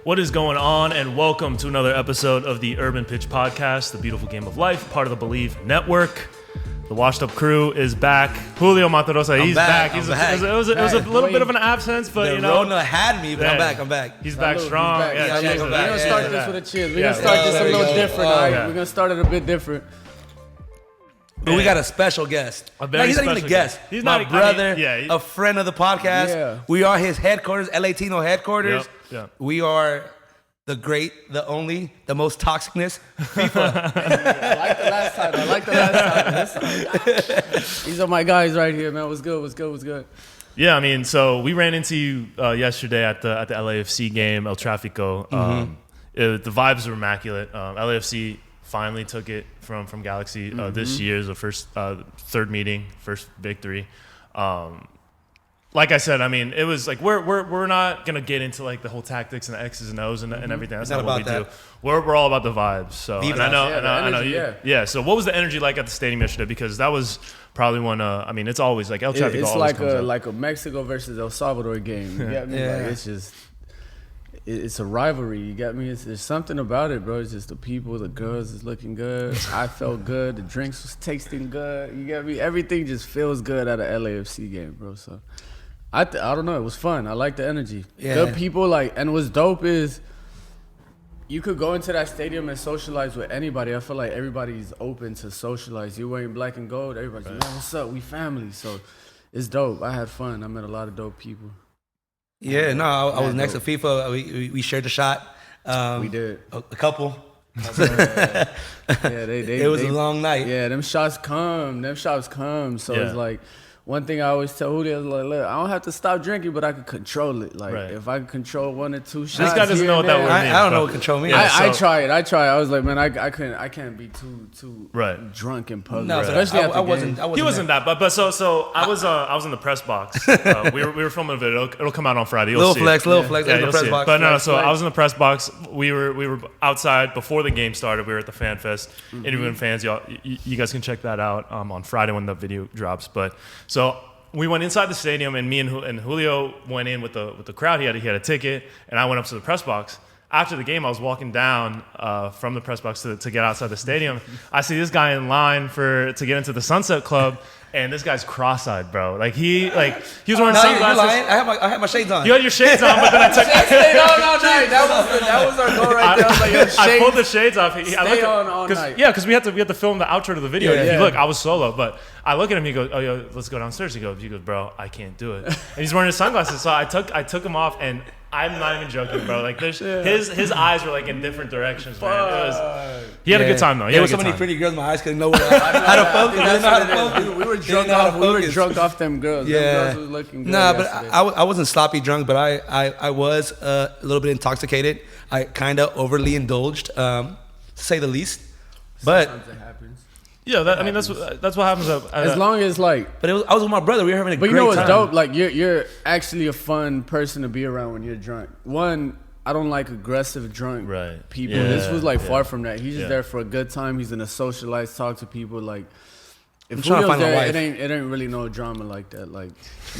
What is going on? And welcome to another episode of the Urban Pitch Podcast, the beautiful game of life, part of the Believe Network. The washed up crew is back. Julio Monterosa, he's back. It was a little bit of an absence, but you know. Rona had me, but I'm back. He's back strong. We're going to start this with a cheers. We're going to start this a little different, all right? We're going to start it a bit different. But we got a special guest. He's not even a guest. He's my brother, a friend of the podcast. Yeah. We are his headquarters, LA-Tino headquarters. Yep. We are the great, the only, the most toxicness, Feefa. I like the last time. These are my guys right here, man. What's good? Yeah, I mean, so we ran into you yesterday at the LAFC game, El Trafico. The vibes were immaculate. LAFC finally took it from Galaxy this year as the first third meeting, first victory. Like I said, I mean, it was like we're not gonna get into like the whole tactics and the X's and O's and everything. That's not what we do. We're all about the vibes. So and I know. Yeah. So what was the energy like at the stadium yesterday? Because that was probably one. I mean, it's always like El Trafico. It's like a Mexico versus El Salvador game. You get me? Yeah. Like, it's just. It's a rivalry, you got me? There's something about it, bro. It's just the people, the girls is looking good. I felt good. The drinks was tasting good. You got me? Everything just feels good at an LAFC game, bro. So I don't know. It was fun. I like the energy. Yeah. Good people, and what's dope is you could go into that stadium and socialize with anybody. I feel like everybody's open to socialize. You're wearing black and gold. Everybody's like, man, what's up? We family. So it's dope. I had fun. I met a lot of dope people. Yeah, no, I was next to Feefa. We shared the shot. We did. A couple. Yeah, it was a long night. Yeah, them shots come. So it's like, one thing I always tell Julio is like, look, I don't have to stop drinking, but I can control it. Like, if I can control 1 or 2 shots. This guy doesn't know what that word means. I don't know what control means. I try it. I was like, man, I can't be too drunk in public. No, especially I wasn't. He wasn't that, but so I was in the press box. We were filming a video. It'll come out on Friday. You'll see flex. Yeah, in the press box. But no, so I was in the press box. We were outside before the game started. We were at the Fan Fest. Interviewing fans. You guys can check that out on Friday when the video drops. But so. We went inside the stadium, and me and Julio went in with the crowd. He had a ticket, and I went up to the press box. After the game, I was walking down from the press box to get outside the stadium. I see this guy in line to get into the Sunset Club, and this guy's cross-eyed, bro. He was wearing sunglasses. I had my shades on. You had your shades on, but then I took. That was our goal right there. I pulled the shades off. Stay on all night. Yeah, because we had to film the outro to the video. Yeah. Look, I was solo, but I look at him. He goes, "Oh, yo, let's go downstairs." He goes, "Bro, I can't do it." And he's wearing his sunglasses, so I took him off, and I'm not even joking, bro. Like his eyes were in different directions, man. He had a good time though. There were so many pretty girls, my eyes couldn't know how to focus. We were drunk off them girls. Yeah. Them girls was looking good. Nah, but I wasn't sloppy drunk, but I was a little bit intoxicated. I kind of overly indulged, to say the least. But sometimes it happens. Yeah, that's what happens. As long as but I was with my brother. We were having a great time. But you know what's dope? You're actually a fun person to be around when you're drunk. One, I don't like aggressive drunk people. Yeah, this was far from that. He's just there for a good time. He's gonna socialize, talk to people. If Julio's there, it ain't really no drama like that.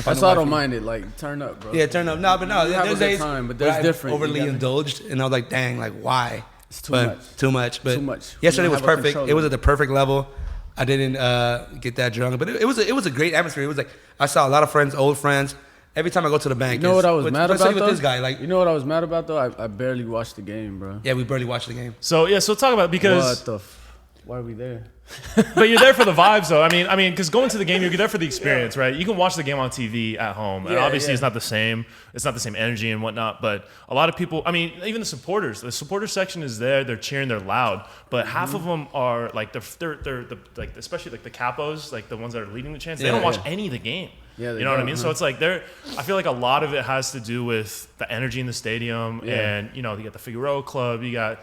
That's why I don't mind it. Turn up, bro. Yeah, turn up. No, but no, there's days time, but there's different. Overly indulged, and I was like, dang, why? It's too much. But yesterday was perfect. It was at the perfect level. I didn't get that drunk, but it was a great atmosphere. It was I saw a lot of friends, old friends. Every time I go to the bank, you know what I was mad about with this guy. You know what I was mad about though? I barely watched the game, bro. Yeah, we barely watched the game. So talk about because why are we there? But you're there for the vibes, though. I mean, because going to the game, you're there for the experience, right? You can watch the game on TV at home, and obviously it's not the same. It's not the same energy and whatnot. But a lot of people, I mean, even the supporters section is there. They're cheering, they're loud. But half of them are they're especially the capos, the ones that are leading the chants. They don't watch any of the game. Yeah, you know what I mean? So it's I feel like a lot of it has to do with the energy in the stadium, and you got the Figueroa Club. You got,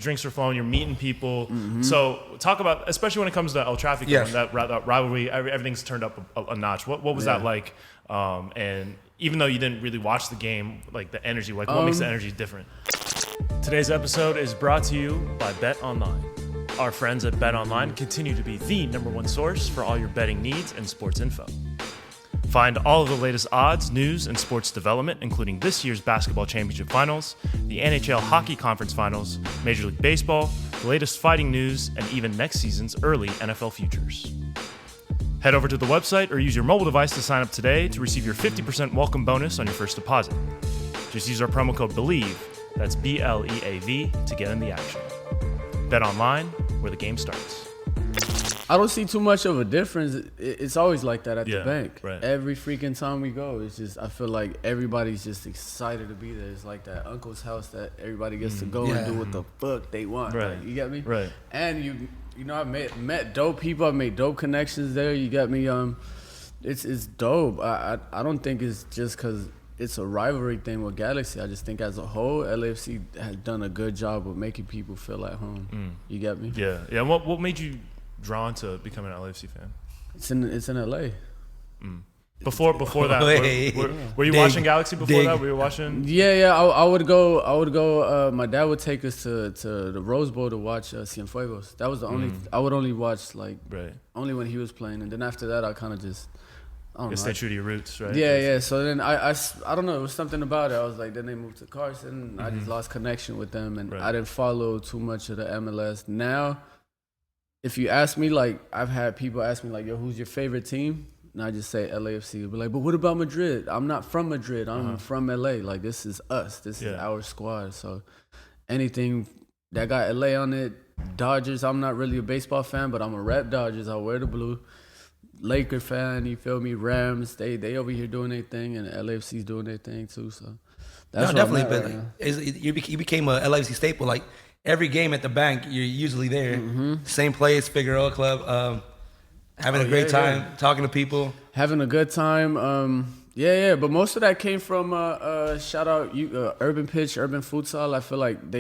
drinks are flowing. You're meeting people. So talk about, especially when it comes to El Trafico and that rivalry. Everything's turned up a notch. What was that like? And even though you didn't really watch the game, the energy, what makes the energy different? Today's episode is brought to you by Bet Online. Our friends at Bet Online continue to be the #1 source for all your betting needs and sports info. Find all of the latest odds, news, and sports development, including this year's basketball championship finals, the NHL Hockey Conference Finals, Major League Baseball, the latest fighting news, and even next season's early NFL futures. Head over to the website or use your mobile device to sign up today to receive your 50% welcome bonus on your first deposit. Just use our promo code BELIEVE, that's BLEAV, to get in the action. Bet online, where the game starts. I don't see too much of a difference. It's always like that at the bank. Right. Every freaking time we go, it's just, I feel like everybody's just excited to be there. It's like that uncle's house that everybody gets to go and do what the fuck they want. Right. Like, you get me? Right. And you know, I've met dope people. I've made dope connections there. You got me. It's dope. I don't think it's just because it's a rivalry thing with Galaxy. I just think as a whole, LAFC has done a good job of making people feel at home. You get me? Yeah. Yeah. What made you drawn to becoming an LAFC fan? It's in LA. Before that, were you watching Galaxy before that? Were you watching? Yeah. I would go. My dad would take us to the Rose Bowl to watch Cienfuegos. That was the only. I would only watch only when he was playing, and then after that, I kind of just. I don't know. Stay true to your roots, right? Yeah. So then I don't know. It was something about it. I was like, then they moved to Carson. I just lost connection with them, and I didn't follow too much of the MLS. Now, if you ask me, like, I've had people ask me, like, yo, who's your favorite team? And I just say LAFC. They'll be like, but what about Madrid? I'm not from Madrid. I'm from LA. Like, this is us. This is our squad. So anything that got LA on it, Dodgers, I'm not really a baseball fan, but I'm a rep Dodgers. I wear the blue. Laker fan, you feel me? Rams, they over here doing their thing, and LAFC's doing their thing too. So that's definitely. But you became a LAFC staple. Like every game at the bank, you're usually there. Same place, Figueroa Club. Having a great time, talking to people, having a good time. But most of that came from shout out Urban Pitch, Urban Futsal. I feel like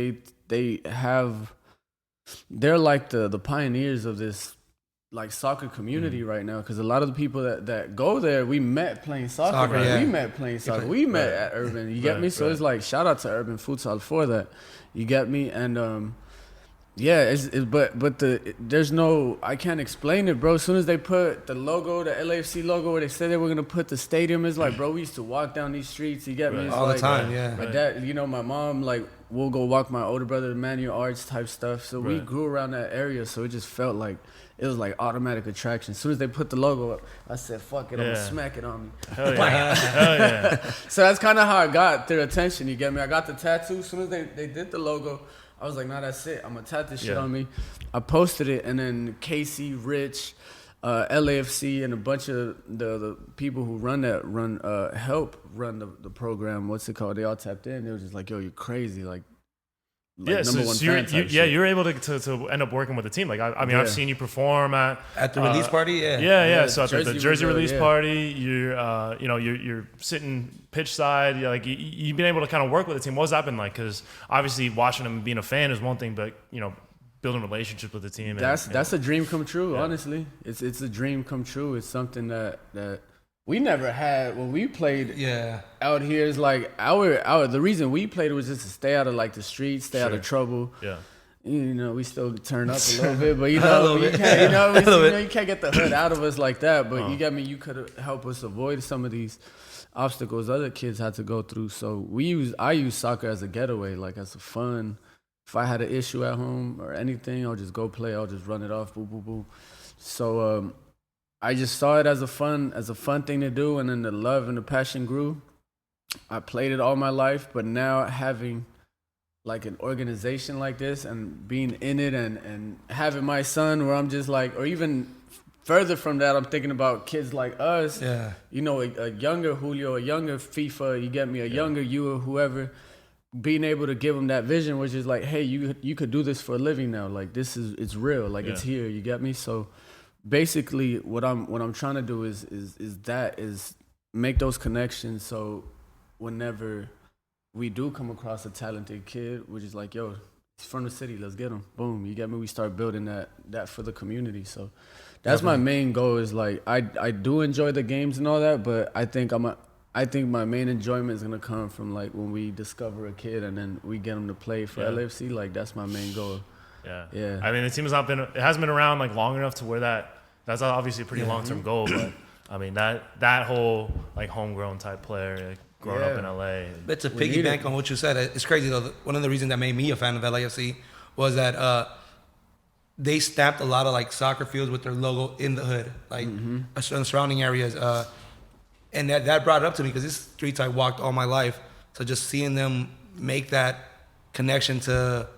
they're like the pioneers of this like soccer community right now, because a lot of the people that go there, we met playing soccer. We met playing soccer. We met at Urban. You get me? So it's like shout out to Urban Futsal for that. You get me? And there's no, I can't explain it, bro. As soon as they put the logo, the LAFC logo, where they said they were gonna put the stadium, it's like, bro, we used to walk down these streets. You get me? It's all like, the time, My dad, my mom, like, we'll go walk my older brother to manual arts type stuff. So we grew around that area, so it just felt like it was like automatic attraction. As soon as they put the logo up, I said, fuck it, I'm gonna smack it on me. Hell yeah. So that's kind of how I got their attention, you get me? I got the tattoo. As soon as they did the logo, I was like, nah, that's it. I'm gonna tat this shit on me. I posted it, and then Casey, Rich, LAFC, and a bunch of the people who help run the program. What's it called? They all tapped in. They were just like, yo, you're crazy. Like number one fan type shit. You're able to end up working with the team. Like I mean, I've seen you perform at the release party. So at the jersey release party, you're sitting pitch side. Like you've been able to kind of work with the team. What's that been like? Because obviously watching them and being a fan is one thing, but building relationships with the team. That's a dream come true. Honestly, it's a dream come true. It's something that we never had when we played out here. Is like the reason we played was just to stay out of like the streets, stay out of trouble. Yeah. We still turn up a little bit, but you can't get the hood out of us like that. But you got me. You could help us avoid some of these obstacles other kids had to go through. So I use soccer as a getaway, like as a fun. If I had an issue at home or anything, I'll just go play. I'll just run it off. Boo boo boo. So I just saw it as a fun thing to do, and then the love and the passion grew. I played it all my life, but now having like an organization like this and being in it and having my son, where I'm just like, or even further from that, I'm thinking about kids like us. Yeah. A younger Julio, a younger Feefa, you get me, a younger you or whoever, being able to give them that vision, which is like, hey, you could do this for a living now. Like it's real. Like it's here. You get me? So basically, what I'm trying to do is make those connections. So whenever we do come across a talented kid, we're just like, yo, he's from the city, let's get him. Boom, you get me? We start building that for the community. So that's my main goal. Is like I do enjoy the games and all that, but I think my main enjoyment is gonna come from like when we discover a kid and then we get him to play for LAFC. Like that's my main goal. Yeah. I mean, the team hasn't been around like long enough to where that's obviously a pretty long-term goal, but I mean, that whole like homegrown type player, like, growing up in LA. But to piggyback on what you said, it's crazy though. One of the reasons that made me a fan of LAFC was that they stamped a lot of like soccer fields with their logo in the hood, like in surrounding areas, and that brought it up to me because these streets I walked all my life. So just seeing them make that connection to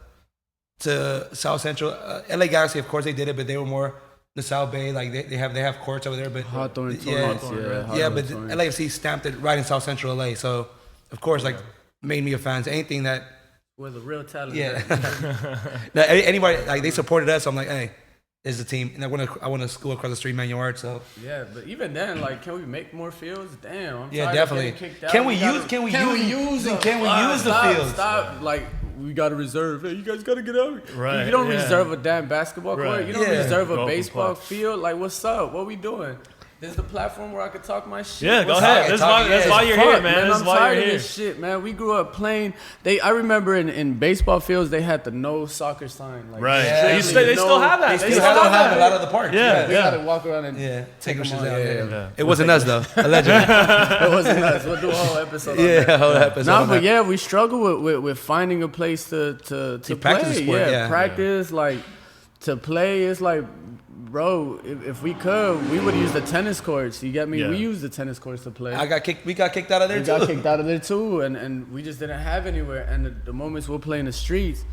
South Central, LA Galaxy, of course they did it, but they were more the South Bay. Like they have courts over there, but Hawthorne, yeah, but Hawthorne. LAFC stamped it right in South Central LA. So of course, like made me a fan. So anything that Where the real talent. yeah, now, anybody like they supported us. So I'm like, hey, this is the team, and I want to school across the street, man. Yard. So Yeah, but even then, like, can we make more fields? Damn, I'm yeah, tired definitely. of getting kicked out. Can we use the fields? Stop. Like, we got to reserve. Hey, you guys got to get out. Right, You don't yeah. reserve a damn basketball court. Right. You don't Yeah. reserve Go a open baseball park. field. Like, what's up? What we doing? This is the platform where I could talk my shit. Yeah, go What's ahead. up? That's why you're here, man. That's I'm why tired you're of here. this shit, man. We grew up playing. I remember in baseball fields they had the no soccer sign. Like, Right. Yeah. They still have that. They still have a lot of the parks. Yeah. We gotta walk around and Take them pictures on. out. Yeah. It wasn't us though, allegedly. It wasn't us. We'll do a whole episode. on that. whole episode. No, on but that. yeah, we struggle with finding a place to practice play. the sport, yeah. Practice, like, to play. It's like, bro, if we could, we would use the tennis courts. You get me? Yeah. We use the tennis courts to play. We got kicked out of there We too. got kicked out of there too, and we just didn't have anywhere. And the moments we'll play in the streets,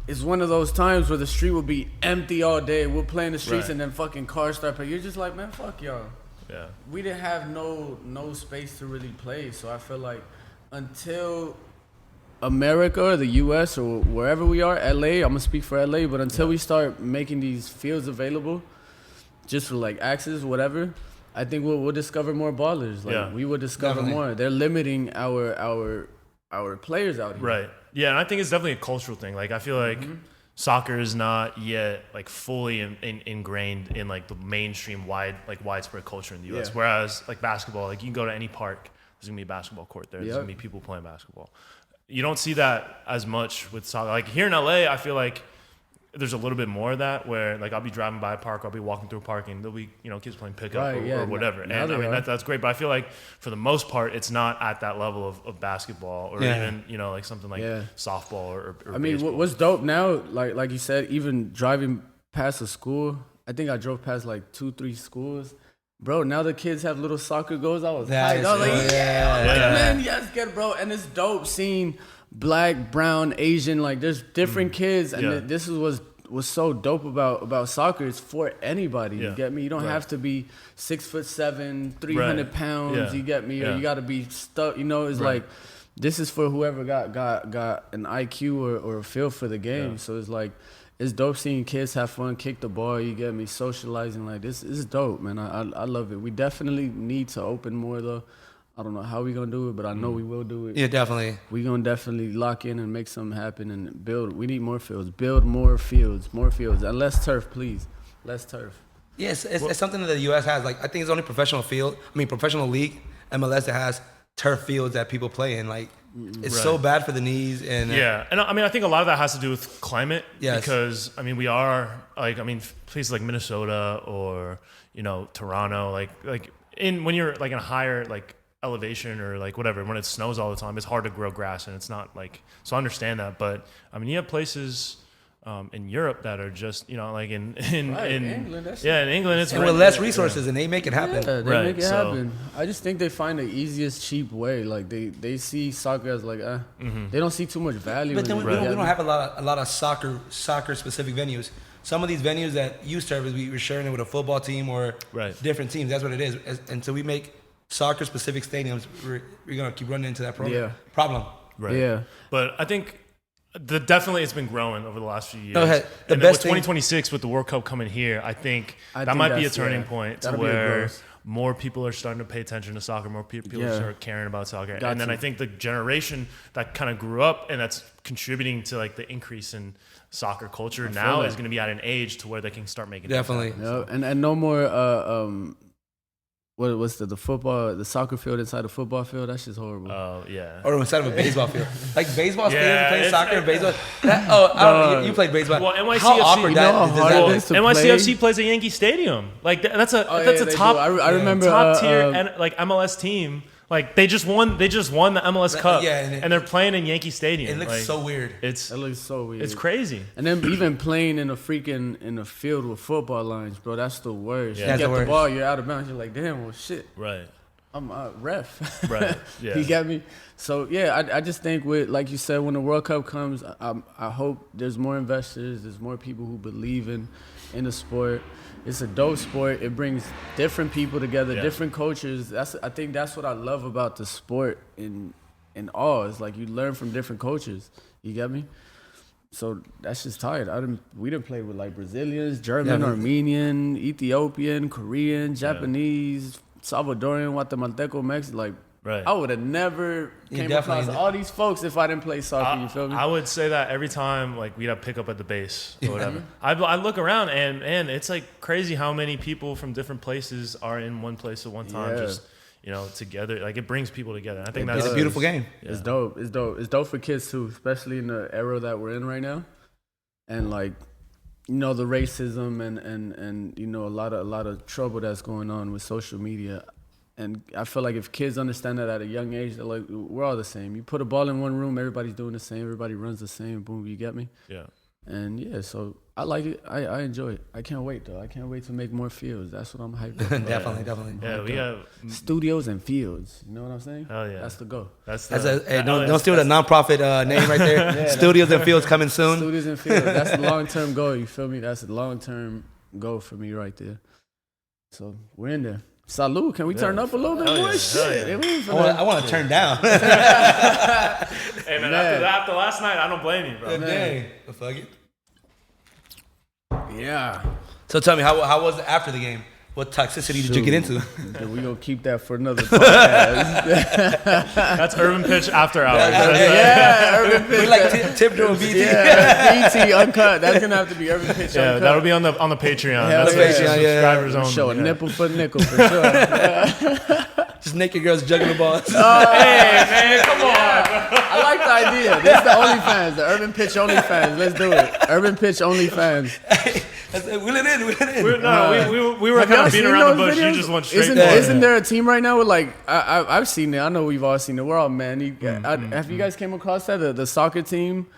it's one of those times where the street will be empty all day. We'll play in the streets Right. and then fucking cars start. But you're just like, man, fuck y'all. Yeah. We didn't have no space to really play. So I feel like until America or the US or wherever we are, LA, I'm gonna speak for LA, but until we start making these fields available just for like access, whatever, I think we'll discover more ballers. Like, Yeah. we will discover Definitely. more. They're limiting our players out here. Right. Yeah, and I think it's definitely a cultural thing. Like, I feel like soccer is not yet like fully ingrained in like the mainstream widespread culture in the U.S. Yeah. Whereas like basketball, like you can go to any park, there's gonna be a basketball court there. There's Yep. gonna be people playing basketball. You don't see that as much with soccer. Like here in LA, I feel like there's a little bit more of that where like I'll be driving by a park, I'll be walking through a park, and there'll be kids playing pickup Right, yeah. or whatever. Now And they I mean are. that's great, but I feel like for the most part, it's not at that level of basketball or Yeah. even like something like Yeah. softball or I mean, baseball. what's dope now, like you said, even driving past a school, I think I drove past like 2-3 schools. Bro, now the kids have little soccer goals. I was That hyped. is I was like, cool. yeah, like, Yeah. man, yes, get it, bro. And it's dope seeing black, brown, Asian, like there's different kids, and Yeah. this is was so dope about soccer. It's for anybody. You Yeah. get me? You don't Right. have to be 6'7", 300 Right. pounds. Yeah. You get me? Or Yeah. you got to be stuck. It's Right. like this is for whoever got an IQ or a feel for the game. Yeah. So it's like. It's dope seeing kids have fun, kick the ball. You get me, socializing like this. This is dope, man. I love it. We definitely need to open more though. I don't know how we gonna do it, but I know we will do it. Yeah, definitely. We gonna definitely lock in and make something happen and build. We need more fields. Build more fields, and less turf, please. Less turf. Yes, it's something that the U.S. has. Like I think it's only professional league, MLS that has turf fields that people play in. Like it's so Right. bad for the knees and Yeah, and I mean, I think a lot of that has to do with climate. Yes. Because I mean, we are places like Minnesota or Toronto, when you're like in a higher like elevation or like whatever, when it snows all the time, it's hard to grow grass, and it's not like so. I understand that, but I mean, you have places in Europe that are just like in England, that's in England, it's and right with less there. resources, and they make it happen. Yeah, they Right, make it so- happen. I just think they find the easiest, cheap way. Like they see soccer as like, they don't see too much value. But then in we it. don't have a lot of soccer specific venues. Some of these venues that you service, we were sharing it with a football team or Right. different teams. That's what it is. Until we make soccer specific stadiums, we're gonna keep running into that problem. Right. Yeah. But I think definitely it's been growing over the last few years. Go ahead. The And best with thing- 2026 with the World Cup coming here, I think I that think might be a that's- turning yeah, point to that'll be a where growth. more people are starting to pay attention to soccer, more people Yeah. start caring about soccer. Got And then to. I think the generation that kind of grew up and that's contributing to like the increase in soccer culture now that. is going to be at an age to where they can start making Definitely. things happen. Yeah, and no more what's the soccer field inside the football field? That's just horrible. Oh yeah. Or inside of a baseball field. Like baseball stadiums, Yeah, playing it's soccer and like- baseball. I don't know, you played baseball. Well, NYCFC, How awkward you that know how does hard that it look? is to NYCFC play? plays at Yankee Stadium. Like that's a Oh, that's yeah, a they top. do. I remember top tier like MLS team. Like they just won the MLS Cup, yeah, and they're playing in Yankee Stadium. It looks like, so weird. That looks so weird. It's crazy. And then even playing in a field with football lines, bro, that's the worst. Yeah. You That's get the the worst. ball, you're out of bounds. You're like, damn, well, shit, Right. I'm a ref. Right. Yeah. You get me? So yeah, I just think with, like you said, when the World Cup comes, I hope there's more investors, there's more people who believe in the sport. It's a dope sport. It brings different people together, different cultures. I think that's what I love about the sport in all. It's like you learn from different cultures. You get me? So that's just tight. We didn't play with like Brazilians, German, Armenian, Ethiopian, Korean, Japanese, Salvadorian, Guatemalteco, Mexican. Like, Right. I would have never came across all these folks if I didn't play soccer. You feel me? I would say that every time like we'd have pick up at the base or whatever. I look around and it's like crazy how many people from different places are in one place at one time, just together. Like it brings people together. I think that's It's a beautiful game. It's dope. It's dope. It's dope for kids too, especially in the era that we're in right now. And like, the racism and a lot of trouble that's going on with social media. And I feel like if kids understand that at a young age, they're like, we're all the same. You put a ball in one room, everybody's doing the same. Everybody runs the same. Boom, you get me? Yeah. And yeah, so I like it. I enjoy it. I can't wait though. I can't wait to make more fields. That's what I'm hyped about. Definitely. Yeah, we have Studios and fields. You know what I'm saying? Hell yeah. That's the go. Don't steal the nonprofit name right there. Studios and Fields coming soon. Studios and fields. That's the long-term goal. You feel me? That's a long-term goal for me right there. So we're in there. Salud, can we turn up a little bit more? Shit. I want to turn down. Hey man, after last night, I don't blame you, bro. Dang. Fuck it. Yeah. So tell me, how was it after the game? What toxicity did you get into? We're going to keep that for another podcast. That's Urban Pitch after hours. Urban Pitch. We like tip drill BT. Yeah, BT uncut. That's going to have to be Urban Pitch uncut. Yeah, that'll be on the Patreon. Hell That's yeah. subscribers only. Show a nipple for nickel for sure. Just naked girls juggling the balls. Hey man, come on. I like the idea. This is the OnlyFans, the Urban Pitch OnlyFans. Let's do it. Urban Pitch OnlyFans. Wheel it in. We were kind of beating around the bush. You just went straight. Isn't there a team right now with like I've seen it. I know we've all seen it. We're all men. Have you guys came across that the soccer team?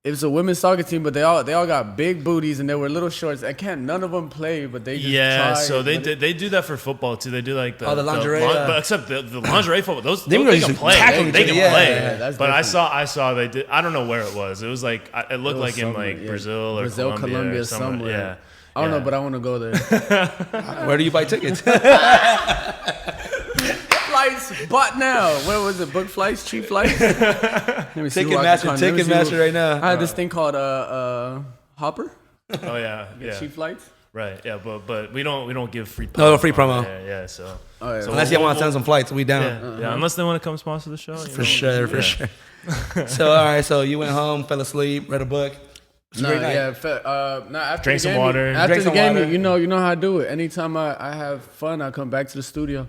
It was a women's soccer team, but they all got big booties and they were little shorts. None of them play, but they just try. So they do that for football too. They do like the lingerie, but except the lingerie football. Those They they can play. They can play. Yeah, that's but different. I saw they did. I don't know where it was. It was like it looked like in like Brazil or Colombia or somewhere. Yeah. I don't know, but I want to go there. Where do you buy tickets? Flights, but now. Where was it? Book flights, cheap flights. Ticketmaster right now. I had this thing called Hopper. Oh yeah. Cheap flights. Right. Yeah. But we don't give free. No free promo. Yeah. So. So unless you want to send some flights, we down. Yeah. Unless they want to come sponsor the show. For sure. So all right. So you went home, fell asleep, read a book. After Drink some water. After the game, water. you know how I do it. Anytime I have fun, I come back to the studio.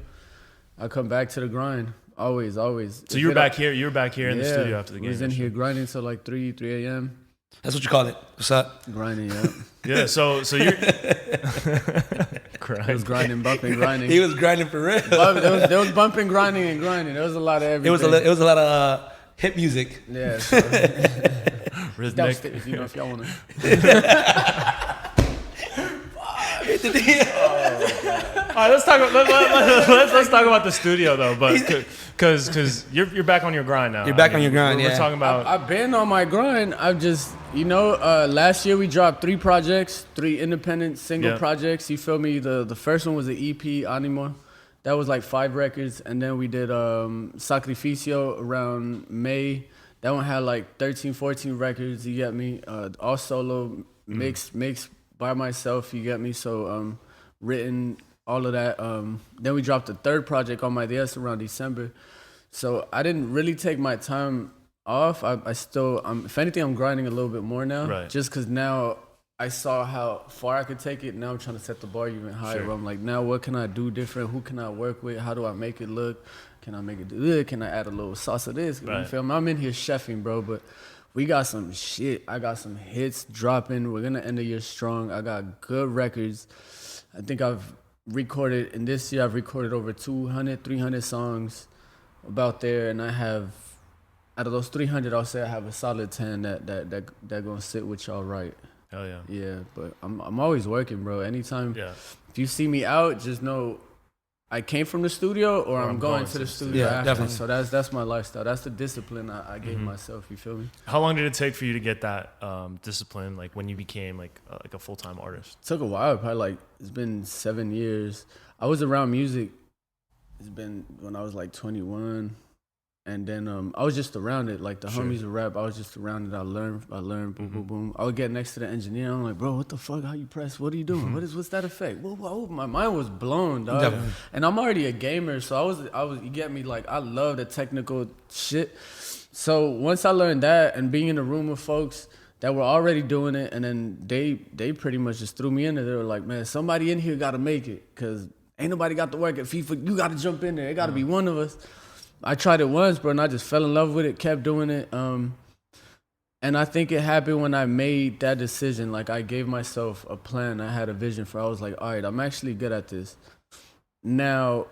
I come back to the grind. Always. So you were back here. You were back here in the studio after the game. We was in here grinding till like 3 a.m. That's what you call it. What's up? Grinding, yeah. Yeah. So you're. It was grinding, bumping, grinding. He was grinding for real. There was bumping, grinding, and grinding. There was a lot of everything. It was a lot of hip music. Yeah. So. Rhythmic. If y'all want to. All right, let's talk about the studio though, but because you're back on your grind now. You're back on your grind. We're talking about. I've been on my grind. I've just last year we dropped 3 projects, 3 independent single projects. You feel me? The first one was the EP Animo. That was like 5 records, and then we did Sacrificio around May. That one had like 13, 14 records. You get me? All solo, mixed by myself. You get me? So written. All of that. Then we dropped the 3rd project on my DS around December. So I didn't really take my time off. I still, if anything, I'm grinding a little bit more now. Right. Just because now I saw how far I could take it. Now I'm trying to set the bar even higher. Where I'm like, now what can I do different? Who can I work with? How do I make it look? Can I make it do this? Can I add a little sauce of this? You feel me? I'm in here chefing, bro, but we got some shit. I got some hits dropping. We're gonna end the year strong. I got good records. I think in this year I've recorded over 200, 300 songs about there, and I have, out of those 300, I'll say I have a solid 10 that gonna sit with y'all right. Hell yeah. Yeah, but I'm always working, bro. Anytime if you see me out, just know I came from the studio or I'm going to the studio after. Definitely. So that's my lifestyle. That's the discipline I gave myself, you feel me? How long did it take for you to get that discipline, like when you became like a full-time artist? It took a while, probably it's been 7 years. I was around music, it's been when I was like 21. And then I was just around it, like the homies would rap. I was just around it. I learned, boom, boom, boom. I would get next to the engineer. I'm like, bro, what the fuck? How you press? What are you doing? What's that effect? Whoa. My mind was blown, dog. Definitely. And I'm already a gamer, so I was. You get me? Like I love the technical shit. So once I learned that, and being in a room with folks that were already doing it, and then they pretty much just threw me in there. They were like, man, somebody in here got to make it, cause ain't nobody got to work at FIFA. You got to jump in there. It got to be one of us. I tried it once, bro, and I just fell in love with it, kept doing it. And I think it happened when I made that decision. Like, I gave myself a plan. I had a vision for it. I was like, all right, I'm actually good at this. Now,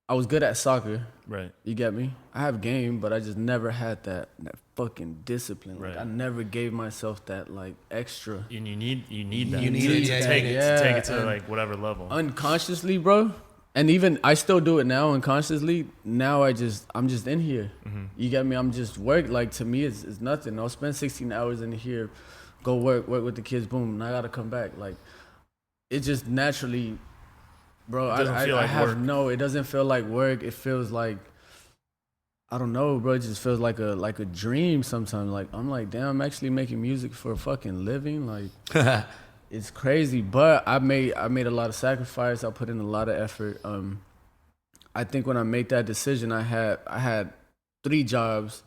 I was good at soccer. Right. You get me? I have game, but I just never had that fucking discipline. Like, I never gave myself that, like, extra. And you need that. You need it, to take it to, like, whatever level. Unconsciously, bro. And even I still do it now unconsciously. Now I'm just in here. You get me? I'm just work. Like to me, it's nothing. I'll spend 16 hours in here, go work with the kids. Boom, and I gotta come back. Like it just naturally, bro. It doesn't feel like work. It doesn't feel like work. It feels like I don't know, bro. It just feels like a dream sometimes. Like I'm like, damn, I'm actually making music for a fucking living. Like. It's crazy, but I made a lot of sacrifice. I put in a lot of effort. I think when I made that decision, I had 3 jobs,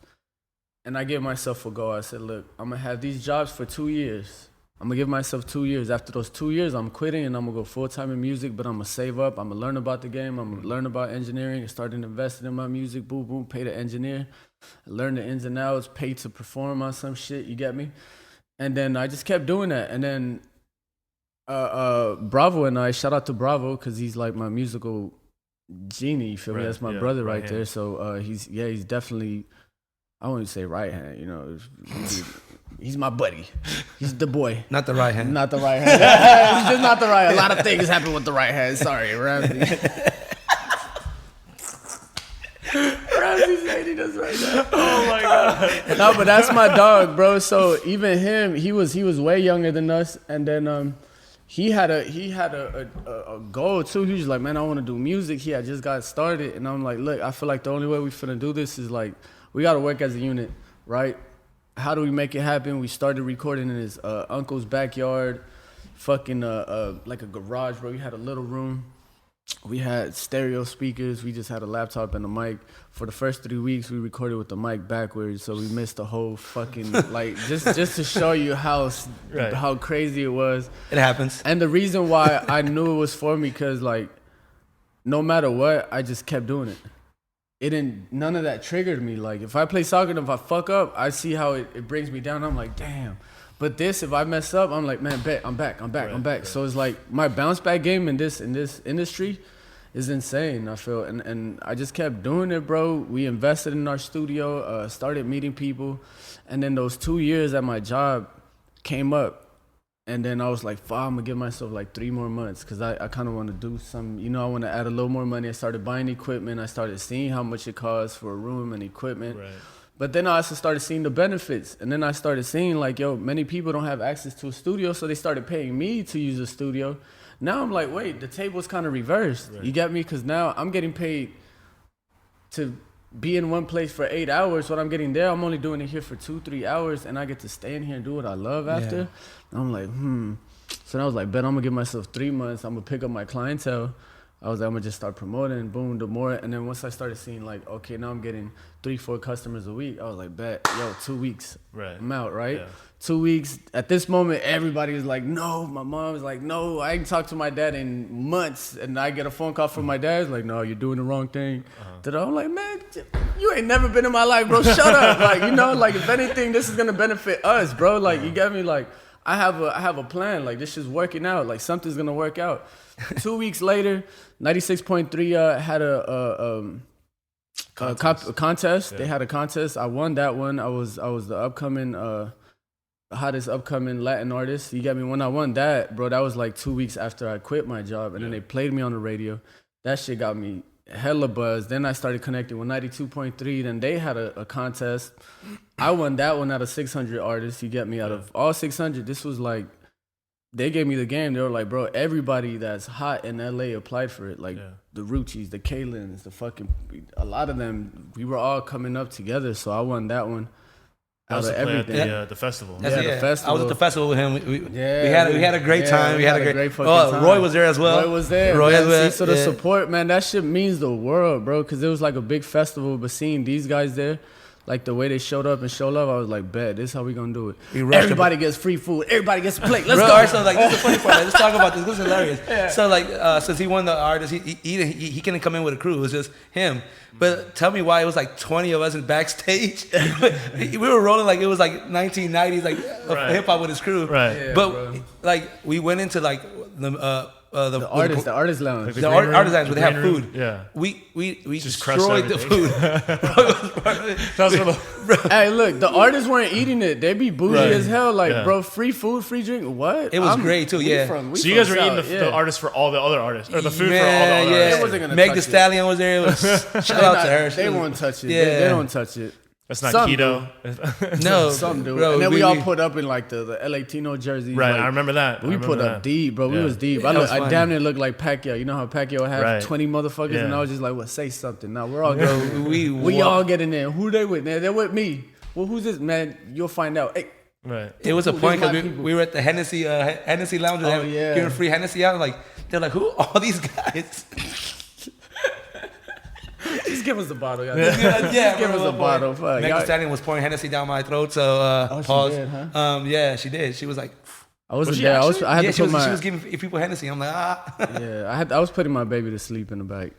and I gave myself a goal. I said, look, I'm gonna have these jobs for 2 years. I'm gonna give myself 2 years. After those 2 years, I'm quitting and I'm gonna go full time in music. But I'm gonna save up. I'm gonna learn about the game. I'm gonna learn about engineering and start investing in my music. Boom, boom. Pay the engineer, learn the ins and outs. Pay to perform on some shit. You get me? And then I just kept doing that, and then. Bravo and I, shout out to Bravo because he's like my musical genie, you feel me? That's my brother right there. So he's definitely, I wouldn't say right hand, you know. He's my buddy. He's the boy. Not the right hand. Not the right hand. He's just not the right hand. A lot of things happen with the right hand. Sorry, Ramsey. Ramsey's hating us right now. Oh my god. No, but that's my dog, bro. So even him, he was way younger than us, and then he had a goal too. He was like, man, I want to do music. He had just got started, and I'm like, look, I feel like the only way we finna do this is like we gotta work as a unit, right? How do we make it happen? We started recording in his uncle's backyard, fucking like a garage, bro. We had a little room. We had stereo speakers. We just had a laptop and a mic. For the first 3 weeks, we recorded with the mic backwards, so we missed the whole fucking like just to show you how crazy it was. It happens. And the reason why I knew it was for me, cause like no matter what, I just kept doing it. None of that triggered me. Like if I play soccer and if I fuck up, I see how it brings me down. I'm like, damn. But this, if I mess up, I'm like, man, bet, I'm back. Right. So it's like my bounce back game in this industry is insane, I feel. And I just kept doing it, bro. We invested in our studio, started meeting people. And then those 2 years at my job came up. And then I was like, fuck, I'm gonna give myself like 3 more months because I kind of want to do some, I want to add a little more money. I started buying equipment. I started seeing how much it costs for a room and equipment. Right. But then I also started seeing the benefits. And then I started seeing like, many people don't have access to a studio, so they started paying me to use a studio. Now I'm like, wait, the table's kind of reversed. Right. You get me? Because now I'm getting paid to be in one place for 8 hours. What I'm getting there, I'm only doing it here for 2-3 hours, and I get to stay in here and do what I love after. Yeah. I'm like, So then I was like, bet I'm going to give myself 3 months. I'm going to pick up my clientele. I was like, I'm gonna just start promoting, boom, the more. And then once I started seeing like, okay, now I'm getting 3-4 customers a week. I was like, bet, 2 weeks, Right. I'm out, right? Yeah. 2 weeks. At this moment, everybody was like, no. My mom was like, no. I ain't talked to my dad in months, and I get a phone call from my dad. He's like, no, you're doing the wrong thing. I'm like, man, you ain't never been in my life, bro. Shut up. Like, like if anything, this is gonna benefit us, bro. Like, you get me? Like, I have a plan. Like, this is working out. Like, something's gonna work out. 2 weeks later, 96.3 had a contest. Yeah. They had a contest. I won that one. I was the upcoming hottest upcoming Latin artist. You get me? When I won that, bro, that was like 2 weeks after I quit my job, and then they played me on the radio. That shit got me hella buzz. Then I started connecting with 92.3. Then they had a contest. I won that one out of 600 artists. You get me? Out of all 600, this was like, they gave me the game. They were like, bro, everybody that's hot in LA applied for it. Like the Ruchis, the Kalins, a lot of them, we were all coming up together. So I won that one. That was everything. the festival. Yeah, the festival. I was at the festival with him. We had a great time. We had a great fucking time. Roy was there as well. Roy was there. So the support, man, that shit means the world, bro. Because it was like a big festival, but seeing these guys there, like the way they showed up and showed love, I was like, bet, this is how we gonna do it. Everybody gets free food. Everybody gets a plate. Let's go. All right, so like, this is the funny part. Let's talk about this. This is hilarious. Yeah. So like, since he won the artist, he couldn't come in with a crew. It was just him. But tell me why it was like 20 of us in backstage. We were rolling like it was like 1990s, like hip hop with his crew. Right. Yeah, but bro. like we went into like the artist lounge. The artist lounge where they have food. Yeah. We Just destroyed the food. Hey, look, the artists weren't eating it. They be bougie as hell. Like, bro, free food, free drink. What? It was great too. Yeah. So you guys were eating the artists for all the other artists, or the food for all the other artists. They wasn't gonna Meg touch Thee Stallion was there. It was shout out to her. They won't touch it. Yeah. They don't touch it. That's not Some keto. No, some do. Bro, and then we all put up in like the LA-Tino jerseys. Right, like, I remember that. We put up deep, bro. We was deep. I damn near looked like Pacquiao. You know how Pacquiao had 20 motherfuckers, and I was just like, well, say something. Now we're all good. we all get in there. Who they with? Man, they're with me. Well, who's this? Man, you'll find out. Hey. Right. It was a point because we were at the Hennessy lounge. Giving free Hennessy out. Like, they're like, who are all these guys? Just give us the bottle, y'all. Yeah, give us a bottle. Fuck. Meg Thee Stallion was pouring Hennessy down my throat, so pause. She did, huh? Yeah, she did. She was like, I wasn't there. I had to she put was, she was giving people Hennessy. I'm like, Yeah, I was putting my baby to sleep in the back.